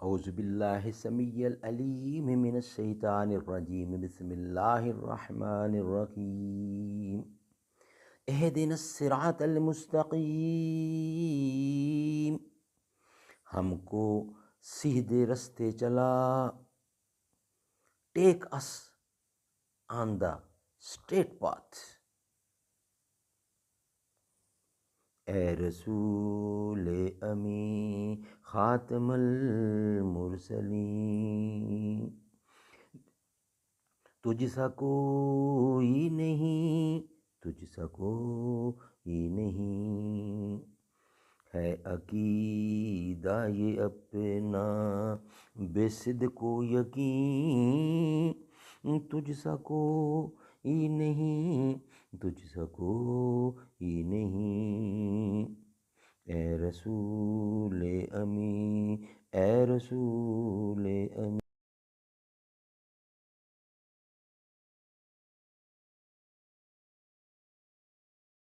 اعوذ باللہ السمیع العلیم من الشیطان الرجیم بسم اللہ الرحمن الرحیم اہدنا الصراط المستقیم، ہم کو سیدھے رستے چلا. ٹیک اس آن دا اسٹریٹ پاتھ. اے رسول امی خاتم المرسلین، تجھ سا کوئی نہیں، تجھ سا کوئی نہیں، ہے عقیدہ یہ اپنا بے صدق و یقین، تجھ سا کوئی نہیں، تجھ سا کوئی نہیں، اے رسول امی، اے رسول امی.